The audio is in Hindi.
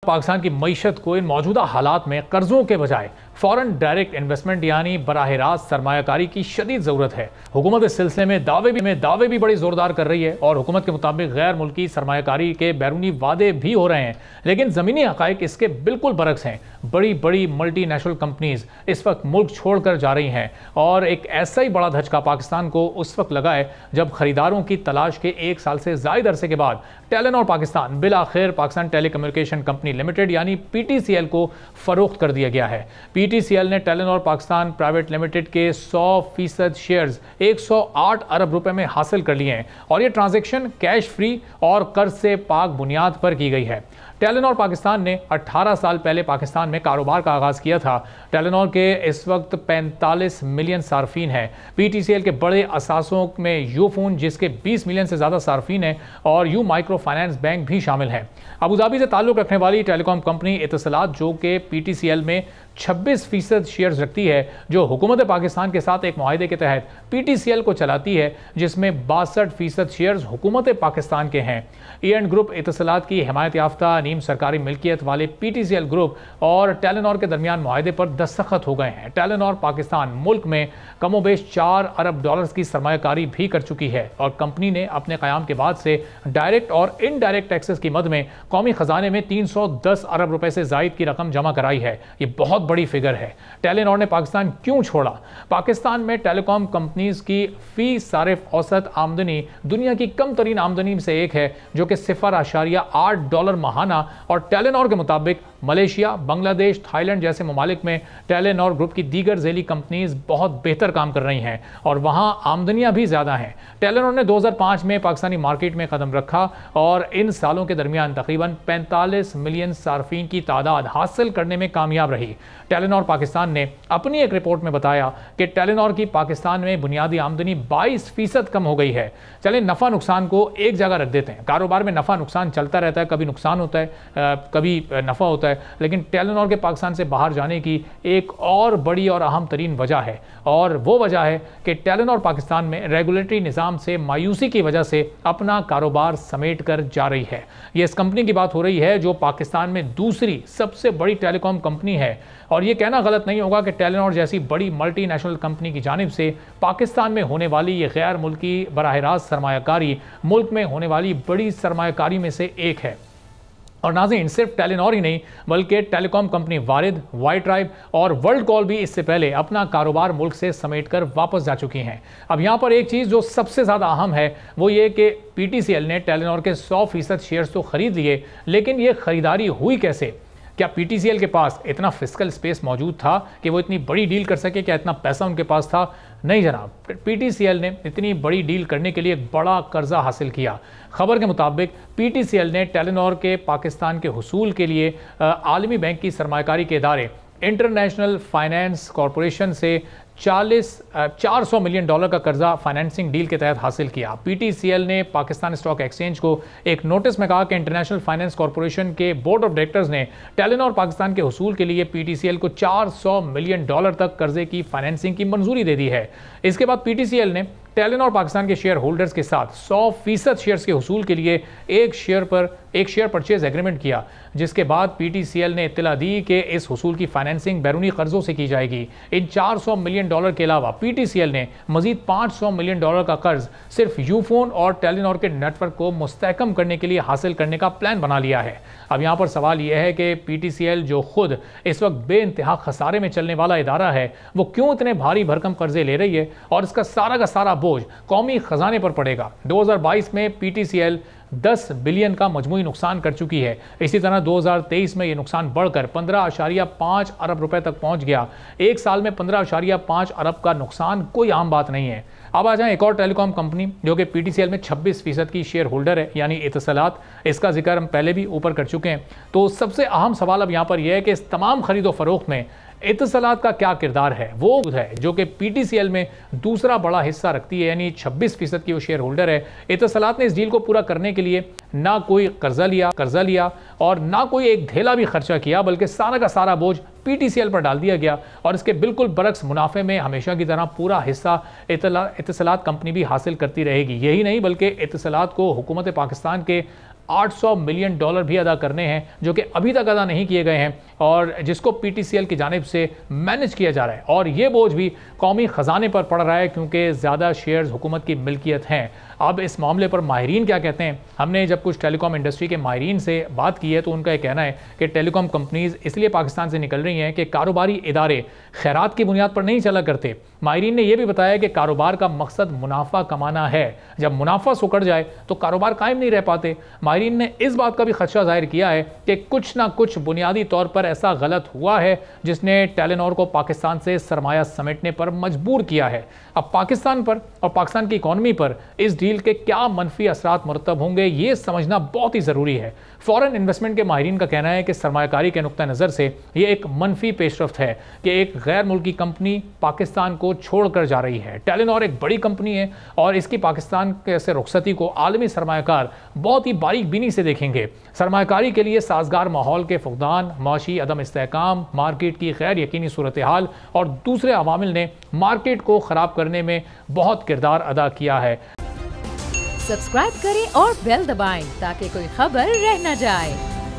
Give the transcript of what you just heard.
पाकिस्तान की मईशत को इन मौजूदा हालात में कर्जों के बजाय फॉरेन डायरेक्ट इन्वेस्टमेंट यानी बराह रास्त सरमायाकारी की शदीद ज़रूरत है। हुकूमत इस सिलसिले में दावे भी बड़ी ज़ोरदार कर रही है और हुकूमत के मुताबिक गैर मुल्की सरमायाकारी के बैरूनी वादे भी हो रहे हैं, लेकिन ज़मीनी हक़ाइक़ इसके बिल्कुल बरक्स हैं। बड़ी बड़ी मल्टीनेशनल कंपनीज इस वक्त मुल्क छोड़ कर जा रही हैं और एक ऐसा ही बड़ा धचका पाकिस्तान को उस वक्त लगा है जब खरीदारों की तलाश के 1 साल से ज़ायद अरसे के बाद टेलेनॉर पाकिस्तान बिल आखिर पाकिस्तान टेलीकम्युनिकेशन कंपनी लिमिटेड यानी पीटीसीएल को फरोख्त कर दिया गया है। पीटीसीएल ने टेलेनॉर पाकिस्तान प्राइवेट लिमिटेड के 100% शेयर्स 108 अरब रुपए में हासिल कर लिए हैं और ये ट्रांजैक्शन कैश फ्री और कर्ज से पाक बुनियाद पर की गई है। टेलेनॉर पाकिस्तान ने 18 साल पहले पाकिस्तान में कारोबार का आगाज़ किया था। टेलेनॉर के इस वक्त 45 मिलियन सार्फिन हैं। पीटीसीएल के बड़े असासों में यूफोन जिसके 20 मिलियन से ज़्यादा सार्फिन हैं और यू माइक्रो फाइनेंस बैंक भी शामिल हैं। अबूधाबी से ताल्लुक़ रखने वाली टेलीकॉम कंपनी इत्तसलात जो कि पीटीसीएल में 26% शेयर्स रखती है, जो हुकूमत पाकिस्तान के साथ एक मुआहदे के तहत पीटीसीएल को चलाती है, जिसमें 62% शेयर्स हुकूमत पाकिस्तान के हैं। ईएंड ग्रुप इत्तसलात की हिमायत याफ्ता नीम सरकारी मिल्कियत वाले पीटीसीएल ग्रुप और टेलेनॉर के दरमियान मुआहदे पर दस्तखत हो गए हैं। टेलेनॉर पाकिस्तान मुल्क में कमोबेश 4 अरब डॉलर्स की सरमायाकारी भी कर चुकी है और कंपनी ने अपने क़याम के बाद से डायरेक्ट और इनडायरेक्ट टैक्सेस की मद में कौमी खजाने में 310 अरब रुपए से जायद की रकम जमा कराई है। ये बहुत बड़ी फिगर है। टेलेनॉर ने पाकिस्तान क्यों छोड़ा? पाकिस्तान में टेलीकॉम कंपनीज की फी सारिफ औसत आमदनी दुनिया की कम तरीन आमदनी से एक है, जो कि $0.8 माहाना और टेलेनॉर के मुताबिक मलेशिया, बांग्लादेश, थाईलैंड जैसे ममालिक में टेलेनॉर ग्रुप की दीगर झेली कंपनीज बहुत बेहतर काम कर रही हैं और वहां आमदनियां भी ज़्यादा हैं। टेलेनॉर ने 2005 में पाकिस्तानी मार्केट में कदम रखा और इन सालों के दरमियान तकरीबन 45 मिलियन सार्फिन की तादाद हासिल करने में कामयाब रही। टेलेनॉर पाकिस्तान ने अपनी एक रिपोर्ट में बताया कि टेलेनॉर की पाकिस्तान में बुनियादी आमदनी 22% कम हो गई है। चलें नफ़ा नुकसान को एक जगह रख देते हैं। कारोबार में नफ़ा नुकसान चलता रहता है, कभी नुकसान होता है, कभी नफ़ा होता है, लेकिन टेलेनॉर के पाकिस्तान से बाहर जाने की एक और बड़ी और अहम तरीन वजह है और वो वजह है कि टेलेनॉर पाकिस्तान में रेगुलेटरी निज़ाम से मायूसी की वजह से अपना कारोबार समेट कर जा रही है। ये इस कंपनी की बात हो रही है जो पाकिस्तान में दूसरी सबसे बड़ी टेलीकॉम कंपनी है और ये कहना गलत नहीं होगा कि टेलेनॉर जैसी बड़ी मल्टीनेशनल कंपनी की जानिब से पाकिस्तान में होने वाली ये गैर मुल्की बराह रास्त सरमायाकारी मुल्क में होने वाली बड़ी सरमायाकारी में से एक है। और नाज़रीन, सिर्फ टेलेनॉर ही नहीं बल्कि टेलीकॉम कंपनी वारिद, वाई ट्राइब और वर्ल्ड कॉल भी इससे पहले अपना कारोबार मुल्क से समेटकर वापस जा चुकी हैं। अब यहाँ पर एक चीज़ जो सबसे ज़्यादा अहम है वो ये कि पीटीसीएल ने टेलेनॉर के 100% शेयर्स तो खरीद लिए, लेकिन ये खरीदारी हुई कैसे? क्या पीटीसीएल के पास इतना फिस्कल स्पेस मौजूद था कि वो इतनी बड़ी डील कर सके? क्या इतना पैसा उनके पास था? नहीं जनाब, पीटीसीएल ने इतनी बड़ी डील करने के लिए एक बड़ा कर्जा हासिल किया। खबर के मुताबिक पीटीसीएल ने टेलेनॉर के पाकिस्तान के हुसूल के लिए आलमी बैंक की सरमायाकारी के इदारे इंटरनेशनल फाइनेंस कॉरपोरेशन से $400 मिलियन का कर्जा फाइनेंसिंग डील के तहत हासिल किया। पीटीसीएल ने पाकिस्तान स्टॉक एक्सचेंज को एक नोटिस में कहा कि इंटरनेशनल फाइनेंस कॉरपोरेशन के बोर्ड ऑफ डायरेक्टर्स ने टेलेनॉर पाकिस्तान के हुसूल के लिए पीटीसीएल को $400 मिलियन तक कर्जे की फाइनेंसिंग की मंजूरी दे दी है। इसके बाद पीटीसीएल ने टेलेनॉर पाकिस्तान के शेयर होल्डर्स के साथ 100% शेयर्स के हुसूल के लिए एक शेयर परचेज एग्रीमेंट किया, जिसके बाद पीटीसीएल ने इत्तला दी कि इस हुसूल की फाइनेंसिंग बैरूनी कर्जों से की जाएगी। इन $400 मिलियन के अलावा पीटीसीएल ने मजीद $500 मिलियन का कर्ज सिर्फ यूफोन और टेलेनॉर के नेटवर्क को मुस्तहकम करने के लिए हासिल करने का प्लान बना लिया है। अब यहाँ पर सवाल यह है कि पीटीसीएल जो खुद इस वक्त बेइंतहा खसारे में चलने वाला इदारा है, वो क्यों इतने भारी भरकम कर्जे ले रही है और इसका सारा का सारा बोझ कौमी खजाने पर पड़ेगा। 2022 में पीटीसीएल 10 बिलियन का मजमूई नुकसान कर चुकी है। इसी तरह 2023 में यह नुकसान बढ़कर 15.5 अरब रुपए तक पहुंच गया। एक साल में 15.5 अरब का नुकसान कोई आम बात नहीं है। अब आ जाएं एक और टेलीकॉम कंपनी जो कि पीटीसीएल में 26% की शेयर होल्डर है, यानी इत्तसलात। इसका जिक्र हम पहले भी ऊपर कर चुके हैं। तो सबसे अहम सवाल अब यहाँ पर यह है कि इस तमाम खरीदो फरोख्त में इत्तसलात का क्या किरदार है? वो है जो कि पीटीसीएल में दूसरा बड़ा हिस्सा रखती है, यानी 26% की वो शेयर होल्डर है। इत्तसलात ने इस डील को पूरा करने के लिए ना कोई कर्जा लिया और ना कोई एक धेला भी खर्चा किया, बल्कि सारा का सारा बोझ पीटीसीएल पर डाल दिया गया और इसके बिल्कुल बरक्स मुनाफे में हमेशा की तरह पूरा हिस्सा इत्तसलात कंपनी भी हासिल करती रहेगी। यही नहीं बल्कि इत्तसलात को हुकूमत पाकिस्तान के $800 मिलियन भी अदा करने हैं, जो कि अभी तक अदा नहीं किए गए हैं और जिसको PTCL की जानिब से मैनेज किया जा रहा है। और ये बोझ भी कौमी ख़जाने पर पड़ रहा है क्योंकि ज़्यादा शेयर्स हुकूमत की मिल्कियत हैं। अब इस मामले पर माहिरीन क्या कहते हैं, हमने जब कुछ टेलीकॉम इंडस्ट्री के माहिरीन से बात की है तो उनका यह कहना है कि टेलीकॉम कंपनीज इसलिए पाकिस्तान से निकल रही हैं कि कारोबारी इदारे खैरात की बुनियाद पर नहीं चला करते। माहिरीन ने यह भी बताया कि कारोबार का मकसद मुनाफा कमाना है, जब मुनाफा सुकड़ जाए तो कारोबार कायम नहीं रह पाते। माहिरीन ने इस बात का भी खदशा जाहिर किया है कि कुछ ना कुछ बुनियादी तौर पर ऐसा गलत हुआ है जिसने टेलीनॉर को पाकिस्तान से सरमाया समेटने पर मजबूर किया है। अब पाकिस्तान पर और पाकिस्तान की इकॉनमी पर इस डील के क्या मनफी असरात मुरतब होंगे, ये समझना बहुत ही ज़रूरी है। फॉरेन इन्वेस्टमेंट के माहिरीन का कहना है कि सरमायाकारी के नुक्ता नज़र से ये एक मनफी पेशरफ्त है कि एक गैर मुल्की कंपनी पाकिस्तान को छोड़कर जा रही है। टेलीनॉर एक बड़ी कंपनी है और इसकी पाकिस्तान से रुखसती को आलमी सरमायाकार बहुत ही बारीक बीनी से देखेंगे। सरमायाकारी के लिए साजगार माहौल के फुकदान, माशी अदम इस्तेहकाम, मार्केट की गैर यकीनी सूरत हाल और दूसरे अवामिल ने मार्केट को ख़राब करने में बहुत किरदार अदा किया है। सब्सक्राइब करें और बेल दबाएं ताकि कोई खबर रह न जाए।